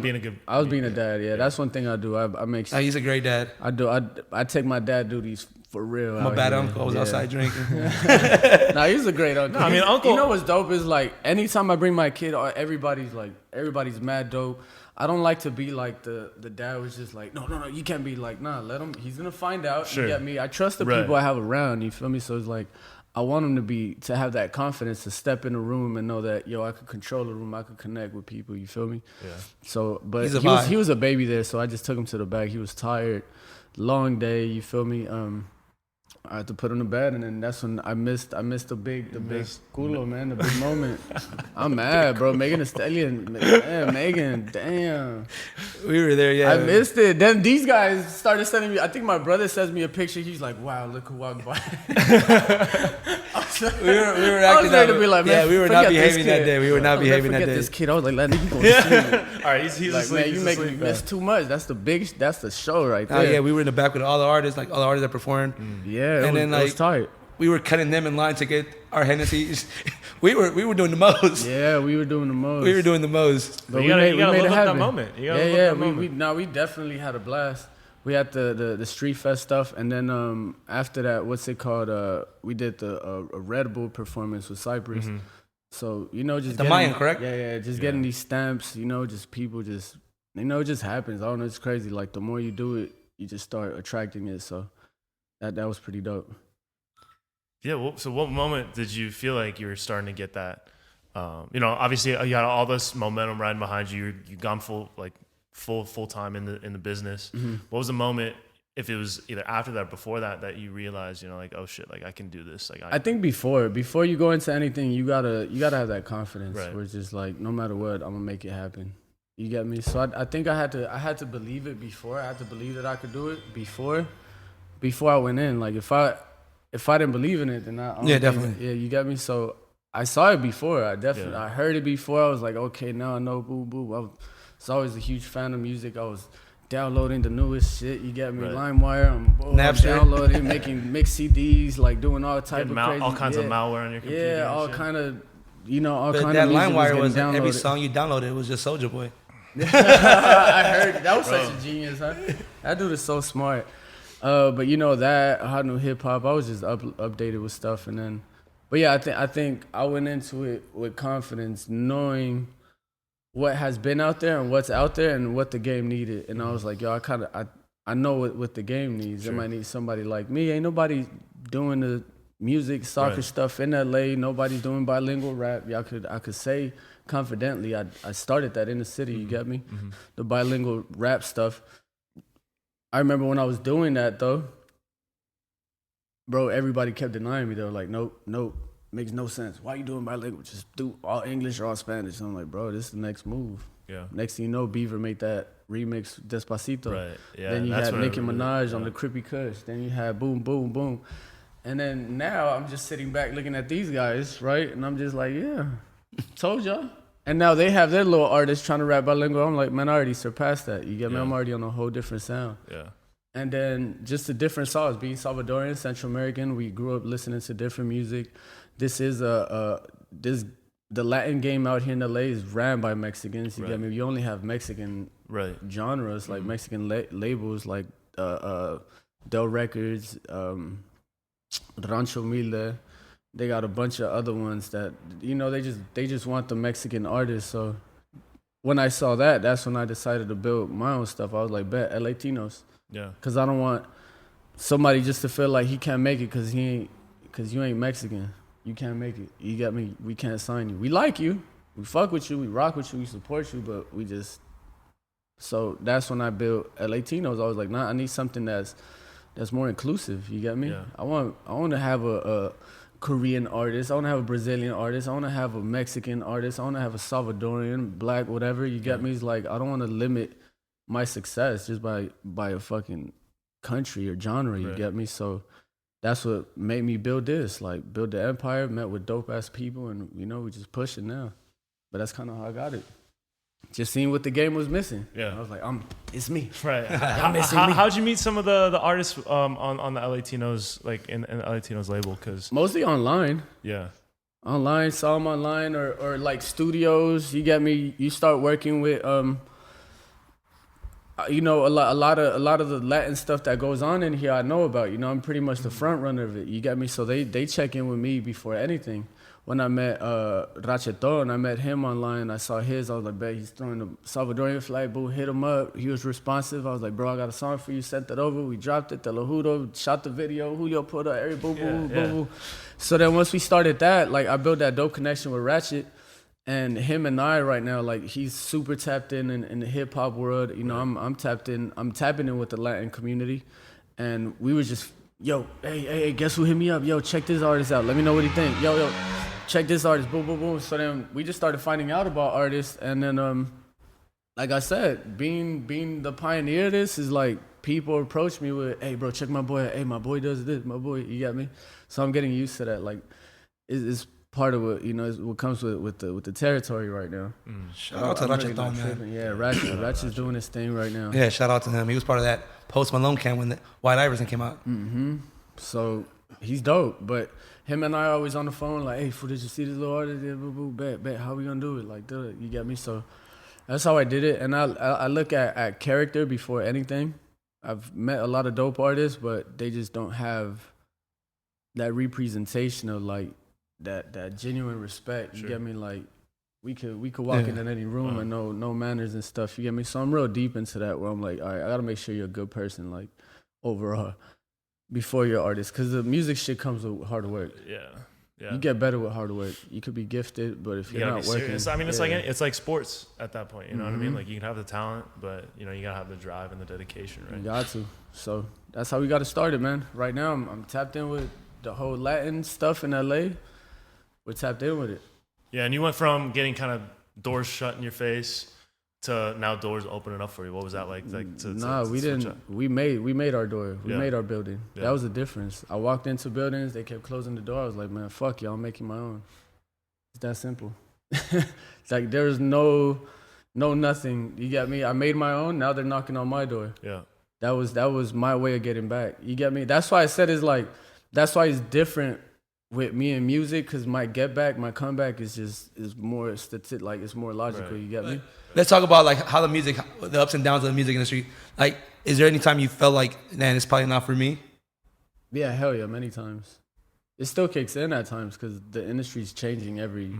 being a good. I was being a dad. Yeah, that's one thing I do. I make sure. he's a great dad. I do. I take my dad duties for real. I'm a bad uncle. I was outside drinking. Nah, he's a great uncle. No, I mean, uncle. You know what's dope is like anytime I bring my kid, everybody's mad dope. I don't like to be like the dad was just like, no, you can't be like, nah, let him. He's gonna find out. Sure. You get me? I trust the people I have around. You feel me? So it's like, I want him to have that confidence to step in the room and know that I could control the room. I could connect with people. You feel me? Yeah. So, but he was a baby there, so I just took him to the back. He was tired, long day. You feel me? I had to put him to bed, and then that's when I missed the big culo, man, the big moment. I'm mad, bro. Megan Thee Stallion, man, Megan, damn. We were there, yeah. I missed it. Then these guys started sending me. I think my brother sends me a picture. He's like, "Wow, look who walked by." we were acting to be like, man, we were not behaving that day. We were not behaving that day. This kid, I was like, let him go to sleep. All right, he's like, asleep. Man, you make me miss too much. That's the show right there. Oh yeah, we were in the back with all the artists, like all the artists that performed. Yeah, and then like, it was tight. We were cutting them in line to get our Hennessy. we were doing the most. Yeah, we were doing the most. We were doing the most. But you gotta live up that moment. We definitely had a blast. We had the Street Fest stuff, and then after that, what's it called? We did a Red Bull performance with Cypress. Mm-hmm. So just the Mayan, correct? Yeah, getting these stamps. Just people just it just happens. I don't know, it's crazy. Like the more you do it, you just start attracting it. So that was pretty dope. Yeah. Well, so what moment did you feel like you were starting to get that? Obviously you had all this momentum riding behind you. You've gone full time in the business. Mm-hmm. What was the moment, if it was either after that or before that you realized, like, oh shit, like I can do this? Like I think before you go into anything, you gotta have that confidence where it's just like, no matter what, I'm gonna make it happen. You get me? So I think I had to believe it before. I had to believe that I could do it before I went in. Like if I didn't believe in it, then definitely. Yeah, you get me? So I saw it before. I heard it before. I was like, okay, now I know. Boo boo. I was always a huge fan of music. I was downloading the newest shit. You get me? Right. LimeWire. I'm downloading, making mix CDs, like doing all type of crazy. All kinds of malware on your computer. Yeah, all kind of, all But kind that of music LimeWire was downloaded. every song you downloaded was just Soulja Boy. I heard that was such a genius. Huh? That dude is so smart. But that hot new hip hop, I was just updated with stuff, and then, but yeah, I think I went into it with confidence, knowing what has been out there and what's out there and what the game needed, and I was like, yo, I know what the game needs. Sure. It might need somebody like me. Ain't nobody doing the music, soccer stuff in LA. Nobody's doing bilingual rap. I could say confidently, I started that in the city. You get me? Mm-hmm. The bilingual rap stuff. I remember when I was doing that though, bro, everybody kept denying me. They were like, nope, makes no sense. Why you doing bilingual? Just do all English or all Spanish. And I'm like, bro, this is the next move. Yeah. Next thing you know, Beaver made that remix Despacito. Right. Yeah. Then you had Nicki Minaj on the Crippy Kush. Then you had Boom Boom Boom. And then now I'm just sitting back looking at these guys, right? And I'm just like, yeah, told y'all. And now they have their little artists trying to rap bilingual. I'm like, man, I already surpassed that. You get me? I'm already on a whole different sound. Yeah. And then just the different songs. Being Salvadorian, Central American, we grew up listening to different music. This is the Latin game out here in LA is ran by Mexicans. You get me? You only have Mexican genres, like Mexican labels, like Del Records, Rancho Humilde. They got a bunch of other ones that, they just want the Mexican artists. So when I saw that, that's when I decided to build my own stuff. I was like, bet, LA-Tinos. Yeah. Because I don't want somebody just to feel like he can't make it because you ain't Mexican. You can't make it. You got me? We can't sign you. We like you. We fuck with you. We rock with you. We support you. But we just... So that's when I built LA-Tinos. I was like, nah, I need something that's more inclusive. You get me? Yeah. I want to have a Korean artist. I want to have a Brazilian artist. I want to have a Mexican artist. I want to have a Salvadorian, black, whatever. You get me? It's like, I don't want to limit my success just by a fucking country or genre. You get me? So that's what made me build this. Like, build the empire, met with dope-ass people, and, we just pushing now. But that's kind of how I got it. Just seeing what the game was missing. Yeah. I was like, it's me. Right. How'd you meet some of the artists on the LA-Tinos, like in the LA-Tinos label? Cause mostly online. Yeah. Online, saw them online or like studios. You get me? You start working with, a lot of the Latin stuff that goes on in here I know about. I'm pretty much the front runner of it. You get me? So they check in with me before anything. When I met Racheton, I met him online. I saw his. I was like, bet he's throwing the Salvadorian flag. Boo, hit him up. He was responsive. I was like, bro, I got a song for you. Sent that over. We dropped it. Telejudo shot the video. Julio put up every boo boo boo boo. So then once we started that, like I built that dope connection with Ratchet, and him and I right now, like he's super tapped in the hip hop world. I'm tapped in. I'm tapping in with the Latin community, and we were just, yo, hey, guess who hit me up? Yo, check this artist out. Let me know what he think. Yo. Check this artist, boom, boom, boom. So then we just started finding out about artists, and then, like I said, being the pioneer of this is like people approach me with, hey, bro, check my boy. Hey, my boy does this. My boy, you got me. So I'm getting used to that. Like, it's part of what is what comes with the territory right now. Shout out to Ratchet, man. Yeah, Ratchet's doing his thing right now. Yeah, shout out to him. He was part of that Post Malone camp when the White Iverson came out. Mm-hmm. So he's dope, but. Him and I are always on the phone, like, hey, fool, did you see this little artist? Yeah, boo, boo, bet, how we gonna do it? Like, do it, you get me? So that's how I did it. And I look at character before anything. I've met a lot of dope artists, but they just don't have that representation of, like, that genuine respect. You get me? Like, we could walk in any room and no manners and stuff. You get me? So I'm real deep into that where I'm like, all right, I gotta make sure you're a good person, like, overall. Before you're an artist, because the music shit comes with hard work. Yeah. You get better with hard work. You could be gifted, but if you're not working, serious. I mean, it's like sports at that point. You know what I mean? Like you can have the talent, but you gotta have the drive and the dedication, right? You got to. So that's how we got it started, man. Right now, I'm tapped in with the whole Latin stuff in LA. We're tapped in with it. Yeah, and you went from getting kind of doors shut in your face to now doors opening up for you. What was that like? We didn't. We made our door. We made our building. Yeah. That was the difference. I walked into buildings. They kept closing the door. I was like, man, fuck y'all. I'm making my own. It's that simple. It's like there's no nothing. You get me? I made my own. Now they're knocking on my door. Yeah. That was my way of getting back. You get me? That's why I said that's why it's different with me and music, because my comeback is more it's more logical. Right. You get me? Let's talk about like how the ups and downs of the music industry. Like, is there any time you felt like, man, it's probably not for me? Yeah, hell yeah, many times. It still kicks in at times because the industry's changing every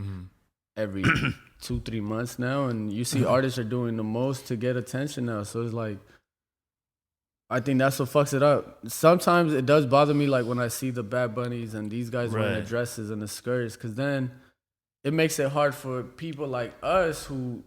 2-3 months now, and you see artists are doing the most to get attention now. So it's like, I think that's what fucks it up. Sometimes it does bother me, like when I see the Bad Bunnies and these guys wearing the dresses and the skirts, because then it makes it hard for people like us who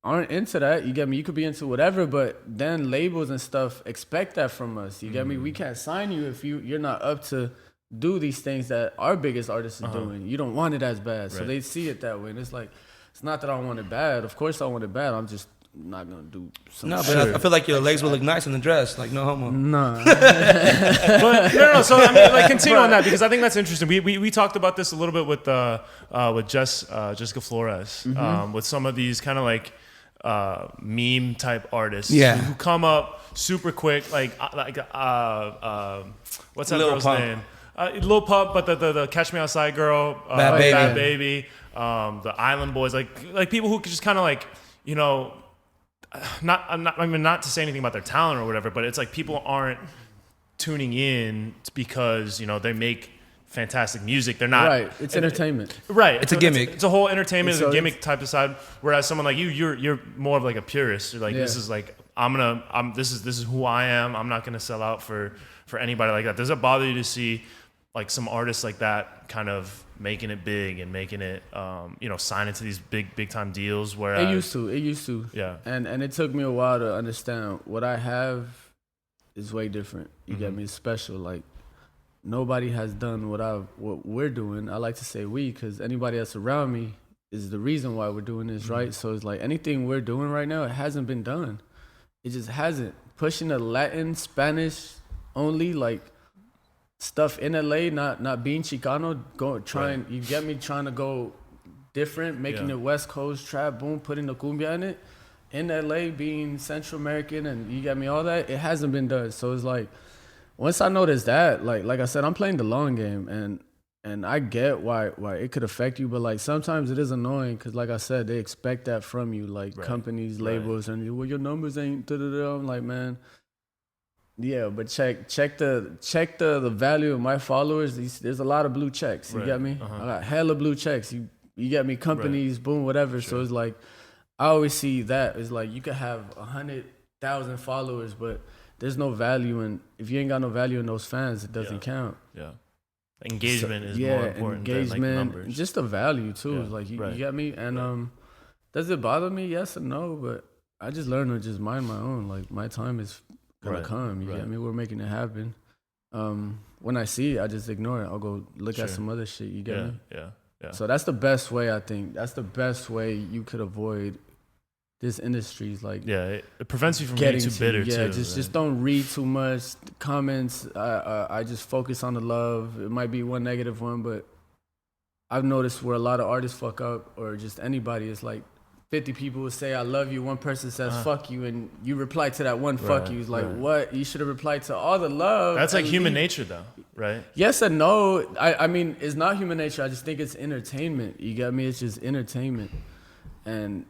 aren't into that. You get me? You could be into whatever, but then labels and stuff expect that from us. You get me? We can't sign you if you're not up to do these things that our biggest artists are doing. You don't want it as bad. So they see it that way. And it's like, it's not that I want it bad. Of course I want it bad. I'm just not going to do something. No, but I feel like your legs will look nice in the dress. Like, no homo. Nah. But no. So I mean, like, continue on that, because I think that's interesting. We talked about this a little bit with Jessica Flores, with some of these kind of like meme type artists who come up super quick, like what's that girl's name? Lil Pump, but the Catch Me Outside girl, Bad Baby, the Island Boys, like people who could just kind of like, you know, not to say anything about their talent or whatever, but it's like people aren't tuning in because, you know, they make fantastic music. They're not right. It's entertainment. Right. It's a gimmick. It's a whole entertainment, it's a gimmick type of side. Whereas someone like you're more of like a purist. You're like, this is like this is who I am. I'm not gonna sell out for anybody like that. Does it bother you to see like some artists like that kind of making it big and making it, you know, sign into these big time deals? Whereas it used to. Yeah. And it took me a while to understand what I have is way different. You get me? It's special. Like, nobody has done what we're doing. I like to say we, because anybody that's around me is the reason why we're doing this, right? So it's like anything we're doing right now, it hasn't been done. It just hasn't. Pushing the Latin, Spanish only, like, stuff in LA, not being Chicano, you get me, trying to go different, making it West Coast trap, boom, putting the cumbia in it. In LA, being Central American, and you get me, all that, it hasn't been done. So it's like, once I noticed that, like I said, I'm playing the long game, and I get why it could affect you, but like sometimes it is annoying because, like I said, they expect that from you, like companies, labels, and well, your numbers ain't da-da-da. I'm like, man. Yeah, but check the value of my followers. There's a lot of blue checks. You get me? I got hella blue checks. You get me? Companies, boom, whatever. Sure. So it's like, I always see that. It's like you could have 100,000 followers, but there's no value in, if you ain't got no value in those fans, it doesn't count. Yeah. Engagement is more important than like numbers. Just the value too. Yeah, like you get me? And does it bother me? Yes and no, but I just learned to just mind my own. Like, my time is gonna come. You get me? We're making it happen. When I see it, I just ignore it. I'll go look at some other shit. You get me? Yeah. So that's the best way, I think. That's the best way you could avoid this industry. Is like, it prevents you from getting too bitter too. Yeah, just don't read too much comments. I just focus on the love. It might be one negative one, but I've noticed where a lot of artists fuck up, or just anybody. It's like 50 people will say I love you, one person says fuck you, and you reply to that one fuck you. It's like, what? You should have replied to all the love. That's like human nature though, right? Yes and no. I mean, it's not human nature. I just think it's entertainment. You get me? It's just entertainment. And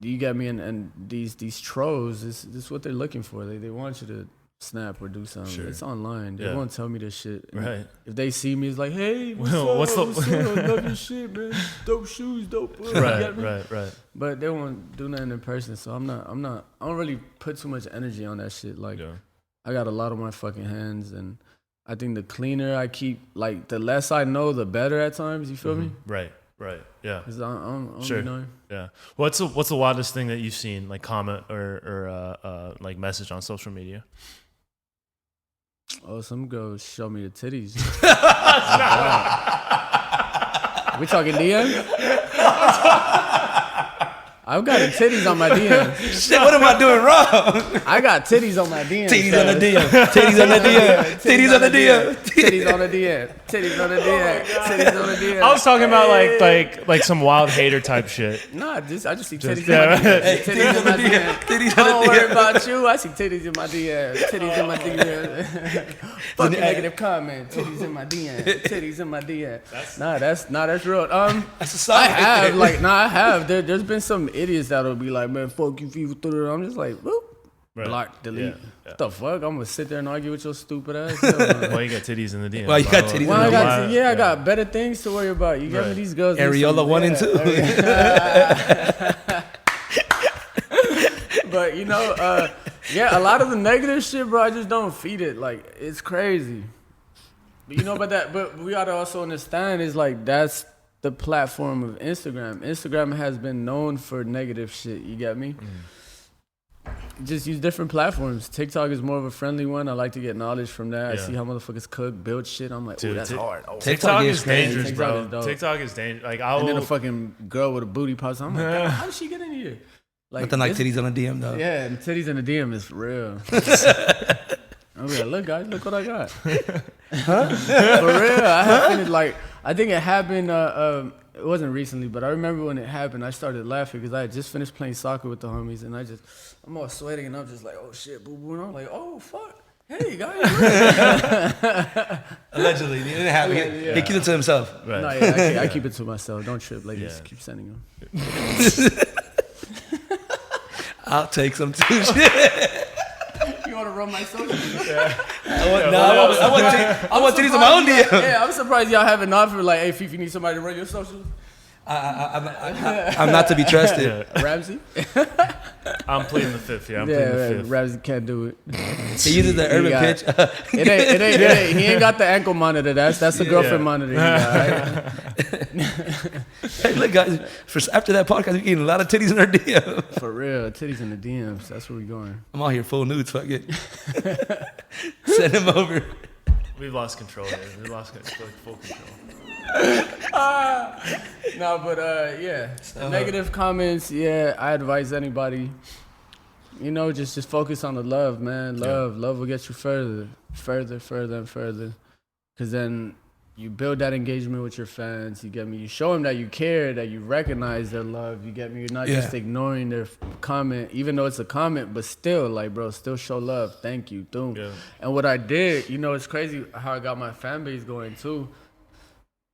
you get me? And these trolls, this is what they're looking for. They want you to snap or do something. Sure. It's online. They won't tell me this shit. And if they see me, it's like, hey, what's up? Love your shit, man. Dope shoes, dope. Right. But they won't do nothing in person, so I don't really put too much energy on that shit. Like, I got a lot on my fucking hands, and I think the cleaner I keep, like, the less I know, the better at times. You feel me? Right. Yeah. Because I'm sure. Knowing. Yeah. What's the wildest thing that you've seen, like, comment or like message on social media? Oh, some girl show me the titties. We talking DM? I've got titties on my DMs. Shit, what am I doing wrong? I got titties on my DMs. Titties on the DM. Titties on the DM. Titties on the DM. Titties on the DM. Titties on the DM. Titties on the DM. I was talking about like some wild hater type shit. Nah, I just see titties yeah. in my DM. Hey, Titties in my DM. Titties on Don't the worry DM. about you. I see titties in my DM. Titties in my DM. Fuck your negative comment. Titties in my DM. Titties in my DM. That's real. That's a song. I have I have. There's been some idiots that'll be like, man, fuck you, Feefa. I'm just like, whoop. Right. Block, delete. Yeah. What the fuck? I'm gonna sit there and argue with your stupid ass. Why you got titties in the DM? Why you got titties in the DM? I got better things to worry about. You got me these girls. Areola 1 and 2. But you know, a lot of the negative shit, bro, I just don't feed it. Like, it's crazy. But you know, but we gotta also understand is like that's the platform of Instagram. Instagram has been known for negative shit. You get me? Just use different platforms. TikTok is more of a friendly one. I like to get knowledge from that. Yeah. I see how motherfuckers cook, build shit. I'm like, ooh, that's hard. Oh, TikTok is crazy. dangerous, TikTok bro. is dope. TikTok is dangerous. Like and then a fucking girl with a booty pops. I'm like, damn, how did she get in here? Nothing like titties on the DM though. Yeah, and titties in the DM is for real. I'm like, look, guys, look what I got. For real, I think it happened. It wasn't recently, but I remember when it happened. I started laughing because I had just finished playing soccer with the homies, and I'm all sweating, and I'm just like, oh shit, boo boo, and I'm like, oh fuck, hey guys. Allegedly, it didn't happen. He keeps it to himself. Right. No, yeah, I keep it to myself. Don't trip, ladies. Keep sending them. I'll take some too. You want to run my social? I want titties on my own DM. Yeah, I'm surprised y'all haven't offered like, hey, Feefa, you need somebody to run your socials? I'm not to be trusted. Ramsey? I'm pleading the fifth. Yeah, I'm pleading the fifth. Ramsey can't do it. He uses the urban pitch. It ain't. He ain't got the ankle monitor. That's the girlfriend monitor. He got, right? Hey, look, guys. After that podcast, we're getting a lot of titties in our DM. For real, titties in the DMs. That's where we going. I'm out here full nudes. Fuck it. Send him over. We've lost control here. We've lost full control. No, but negative comments. Yeah, I advise anybody. You know, just focus on the love, man. Love will get you further, and further. Cause then you build that engagement with your fans. You get me. You show them that you care, that you recognize their love. You get me. You're not just ignoring their comment, even though it's a comment. But still, like, bro, still show love. Thank you, boom. Yeah. And what I did, you know, it's crazy how I got my fan base going too.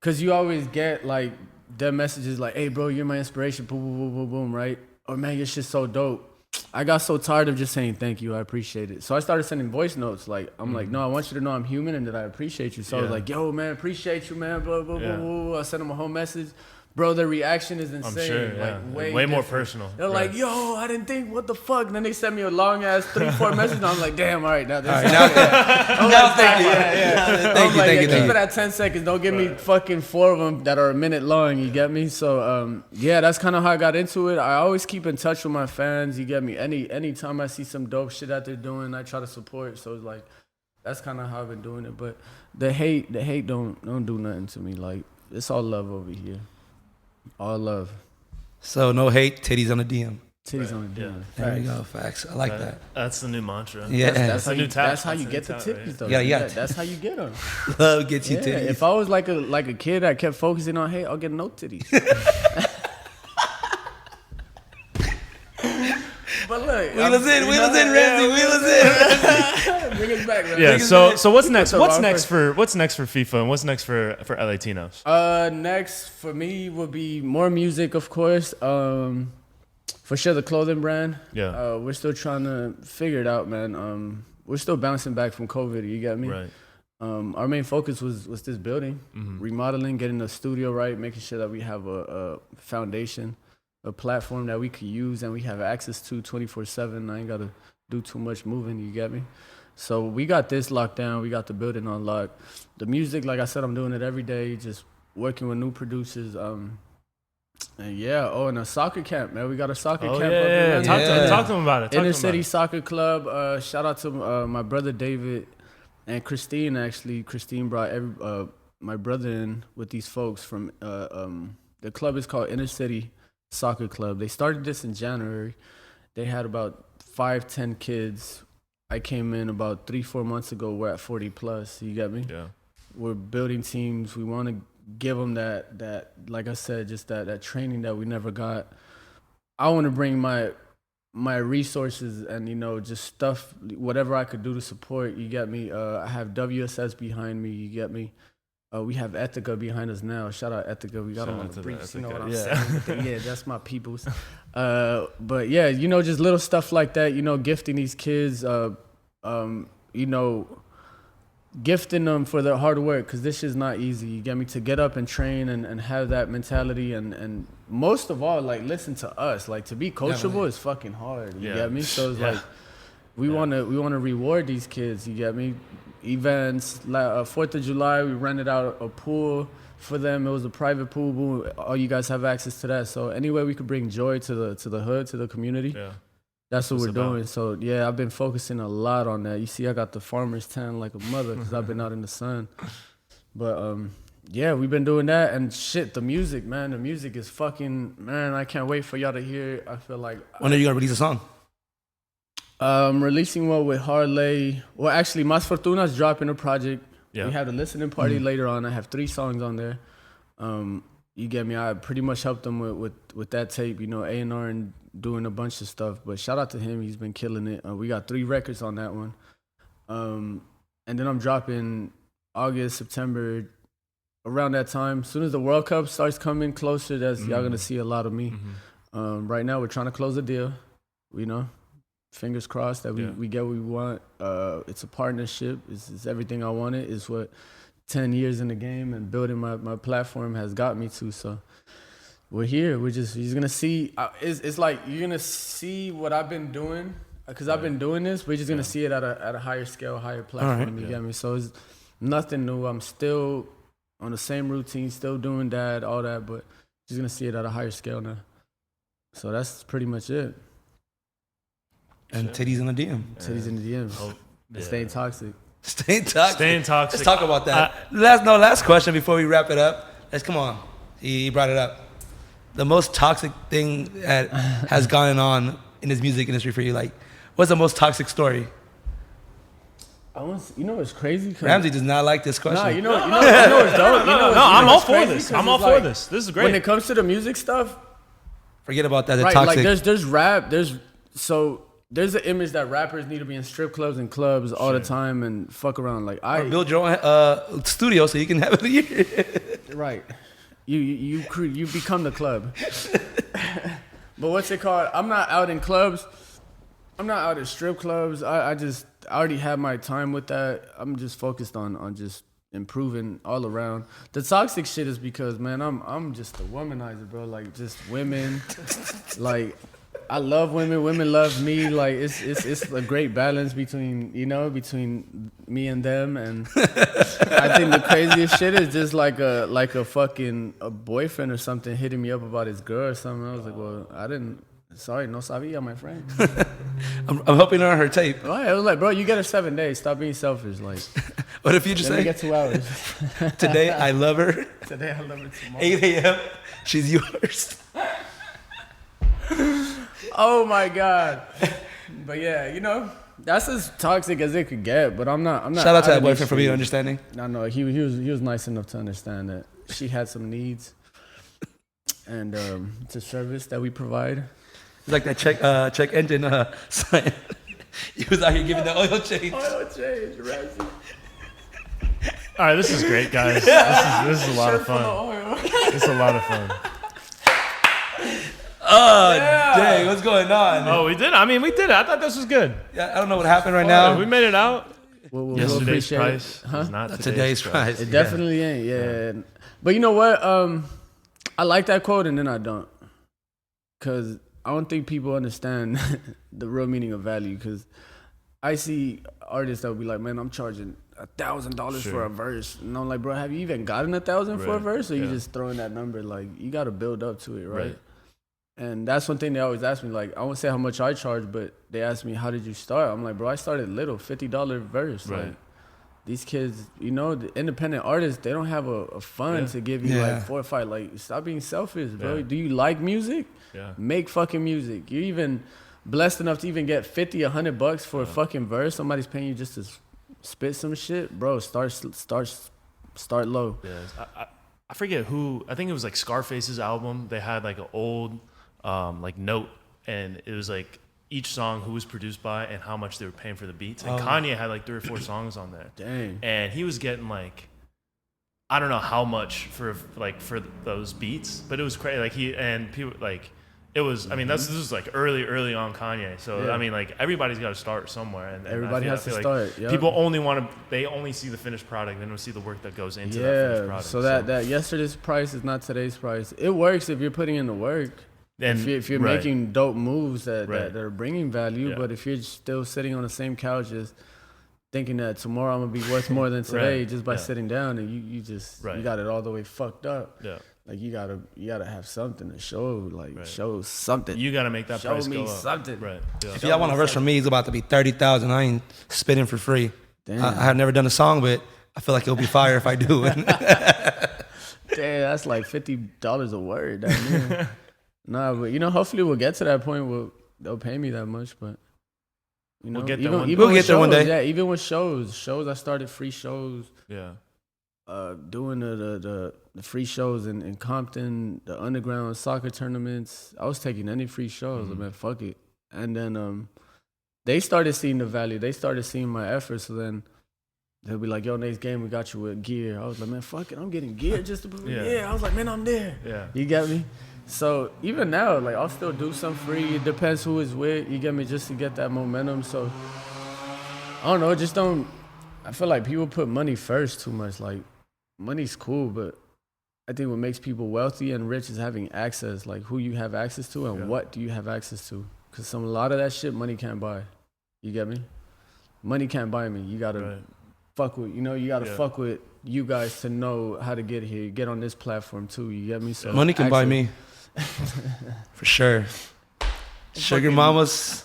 Cause you always get like their messages like, hey bro, you're my inspiration, boom, boom, boom, boom, boom, right? Or man, your shit's so dope. I got so tired of just saying thank you, I appreciate it. So I started sending voice notes. Like, I'm like, no, I want you to know I'm human and that I appreciate you. So I was like, yo man, appreciate you, man, blah, blah, blah, blah. I sent them a whole message. Bro, the reaction is insane. I'm sure, like way more personal. They're like, yo, I didn't think, what the fuck? And then they sent me a long ass 3-4 message. And I'm like, damn, all right, now this. Thank you. Keep it at 10 seconds. Don't give me fucking 4 of them that are a minute long. You get me? So that's kind of how I got into it. I always keep in touch with my fans. You get me? Anytime I see some dope shit that they're doing, I try to support. So it's like, that's kind of how I've been doing it. But the hate don't do nothing to me. Like, it's all love over here. All love. So no hate, titties on the DM. Titties on the DM. Yeah. There you go, facts. I like that. That's the new mantra. Yeah, that's the new tap. That's how you get the titties, though. Yeah. That's how you get them. Love gets you titties. If I was like a kid that kept focusing on hate, I'll get no titties. But look, wheel us in, Ramsey, wheel us in. Bring us back, Ramsey. Yeah. So what's next? What's next for Feefa and what's next for LA-Tinos? Next for me would be more music, of course. For sure, the clothing brand. Yeah. We're still trying to figure it out, man. We're still bouncing back from COVID. You got me? Right. Our main focus was this building, remodeling, getting the studio right, making sure that we have a foundation, a platform that we could use and we have access to 24/7. I ain't got to do too much moving, you get me? So we got this locked down. We got the building on lock. The music, like I said, I'm doing it every day, just working with new producers. And and a soccer camp, man. We got a soccer camp up in Talk to them about it. Inner City Soccer Club. Shout out to my brother David and Christine, actually. Christine brought my brother in with these folks from, the club is called Inner City soccer club. They started this in January. They had about 5-10 kids. I came in about 3-4 months ago. We're at 40 plus. You get me? Yeah. We're building teams. We want to give them that like I said, just that training that we never got. I want to bring my resources and, you know, just stuff, whatever I could do to support. You get me? I have WSS behind me. You get me? We have Ethica behind us now. Shout out Ethica. We got them on the briefs. You know what I'm saying? Yeah, that's my peoples. But yeah, you know, just little stuff like that, you know, gifting these kids, you know, gifting them for their hard work, because this is not easy. You get me? To get up and train and have that mentality and most of all, like, listen to us. Like, to be coachable is fucking hard. You get me? So it's like we wanna reward these kids. You get me? Events, 4th of July, we rented out a pool for them. It was a private pool. Boom. All you guys have access to that. So anyway, we could bring joy to the hood, to the community. Yeah. That's what we're doing. So yeah, I've been focusing a lot on that. You see, I got the farmer's tan like a mother because I've been out in the sun. But yeah, we've been doing that. And shit, the music, man. The music is fucking, man, I can't wait for y'all to hear it. I feel like. When are you going to release a song? Releasing one with Harley. Well, actually, Mas Fortuna's dropping a project. Yeah. We have a listening party later on. I have 3 songs on there. You get me? I pretty much helped him with that tape, you know, A&R and doing a bunch of stuff. But shout out to him. He's been killing it. We got 3 records on that one. And then I'm dropping August, September, around that time. As soon as the World Cup starts coming closer, y'all going to see a lot of me. Right now, we're trying to close a deal, you know. Fingers crossed that we get what we want. It's a partnership. It's everything I wanted. It's what 10 years in the game and building my platform has got me to. So we're here. You're going to see. It's like you're going to see what I've been doing because I've been doing this. We're just going to see it at a higher scale, higher platform. You get me? So it's nothing new. I'm still on the same routine, still doing that, all that, but just going to see it at a higher scale now. So that's pretty much it. And titties in the DM. Titties in the DMs. Staying toxic. Staying toxic. Let's talk about that. Last question before we wrap it up. Come on. He brought it up. The most toxic thing that has gone on in this music industry for you, like, what's the most toxic story? You know what's crazy? Ramsey does not like this question. Nah, you know what's dope? I'm all for this. I'm all for this. This is great. When it comes to the music stuff, forget about that. Right, toxic. Like there's rap. There's an image that rappers need to be in strip clubs and clubs all the time and fuck around. Like or build your own studio so you can have it here. Right. You become the club. But what's it called? I'm not out in clubs. I'm not out at strip clubs. I already had my time with that. I'm just focused on just improving all around. The toxic shit is because, man, I'm just a womanizer, bro. Like, just women. Like, I love women. Women love me. Like, it's a great balance between me and them. And I think the craziest shit is just like a fucking boyfriend or something hitting me up about his girl or something. I was like, well, sorry, no sabía, my friend. I'm helping her on her tape. Right, I was like, bro, you get her 7 days. Stop being selfish. Like, what if you just say, get 2 hours. Today I love her. Today I love her tomorrow. 8 a.m. She's yours. Oh my God. But yeah, that's as toxic as it could get. But I'm not. Shout out to that boyfriend for being understanding. No, he was nice enough to understand that she had some needs, and it's a service that we provide. It's like that check engine sign. He was out here giving the oil change. Ramsey. All right, this is great, guys. This is a lot of fun. This is a lot of fun. Oh, dang, what's going on? Oh, we did? I mean, we did it. I thought this was good. Yeah, I don't know what happened right now. We made it out. We'll Yesterday's price is not today's price. It definitely ain't, yeah. But you know what? I like that quote and then I don't. Because I don't think people understand the real meaning of value. Because I see artists that will be like, man, I'm charging $1,000 for a verse. And I'm like, bro, have you even gotten $1,000 for a verse? Or you just throwing that number? Like, you got to build up to it, right? And that's one thing they always ask me. Like, I won't say how much I charge, but they ask me, how did you start? I'm like, bro, I started little, $50 verse. Right. Like, these kids, you know, the independent artists, they don't have a fund to give you like 4 or 5. Like, stop being selfish, bro. Do you like music? Yeah. Make fucking music. You're even blessed enough to even get $50, $100 for a fucking verse. Somebody's paying you just to spit some shit, bro. Start low. Yeah. I forget who. I think it was like Scarface's album. They had like an old like note, and it was like each song who was produced by and how much they were paying for the beats. And Kanye had like 3 or 4 songs on there. Dang. And he was getting like, I don't know how much for those beats, but it was crazy. Like people like, it was, I mean, this was like early on Kanye. So I mean, like everybody's got to start somewhere, and everybody has to start. Like people they only see the finished product. They don't see the work that goes into that finished product. So that yesterday's price is not today's price. It works if you're putting in the work. And if you're making dope moves that are bringing value, but if you're still sitting on the same couch just thinking that tomorrow I'm gonna be worth more than today just by sitting down, and you just you got it all the way fucked up. Yeah. Like you gotta have something to show, show something. You gotta make that price go up. Show me something. Right. Yeah. If y'all want a verse from me, it's about to be $30,000. I ain't spitting for free. Damn. I have never done a song, but I feel like it'll be fire if I do it. Damn, that's like $50 a word. Nah, but you know, hopefully we'll get to that point where they'll pay me that much. But you know, we'll get there one day. We'll get there one day. Yeah, even with shows, I started free shows. Yeah. Doing the free shows in Compton, the underground soccer tournaments. I was taking any free shows. Mm-hmm. Man, fuck it. And then they started seeing the value. They started seeing my efforts. So then they'll be like, "Yo, next game we got you with gear." I was like, "Man, fuck it, I'm getting gear just to I was like, "Man, I'm there." Yeah. You get me? So even now, like I'll still do some free. It depends who it's with. You get me? Just to get that momentum. So I don't know. Just don't. I feel like people put money first too much. Like money's cool, but I think what makes people wealthy and rich is having access. Like who you have access to and what do you have access to? Because a lot of that shit money can't buy. You get me? Money can't buy me. You gotta fuck with. You know, you gotta fuck with you guys to know how to get here. Get on this platform too. You get me? So money can buy me. For sure. Sugar mamas.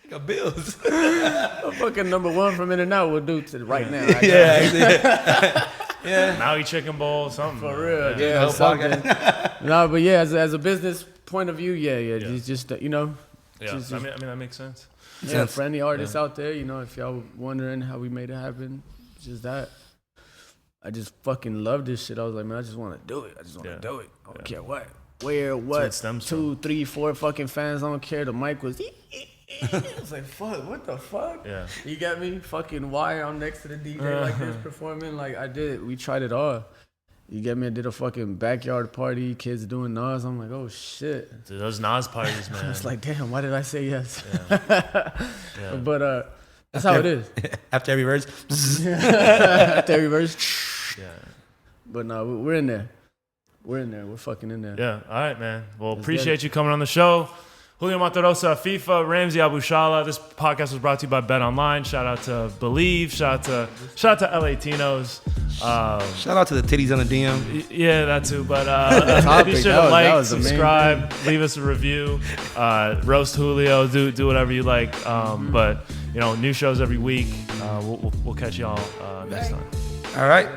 Got bills. I'm fucking #1 from In-N-Out will do to right now. Yeah. Maui chicken bowl, something. For real. Yeah, something. No, but yeah, as a business point of view, just you know. Yeah, just, I mean that makes sense. Yeah, for any artists out there, you know, if y'all wondering how we made it happen, it's just that. I just fucking love this shit. I was like, man, I just want to do it. I just want to do it. I don't care what, where, what. 2, 3, 4 fucking fans. I don't care. The mic was. I was like, fuck, what the fuck? Yeah. You get me? Fucking wire. I'm next to the DJ like this performing. Like I did. We tried it all. You get me? I did a fucking backyard party. Kids doing Nas. I'm like, oh shit. Dude, those Nas parties, man. It's like, damn, why did I say yes? Yeah. But that's how it is. After every verse. After every verse. Yeah. But no, we're in there. We're in there. We're fucking in there. Yeah. All right, man. Well, appreciate you coming on the show. Julio Monterosa, Feefa, Ramsey Abushala. This podcast was brought to you by Bet Online. Shout out to Believe. Shout out to LA-Tinos. Shout out to the titties on the DM. Yeah, that too. But be sure to like, subscribe, leave us a review, roast Julio, do whatever you like. But you know, new shows every week. We'll catch y'all next time. All right.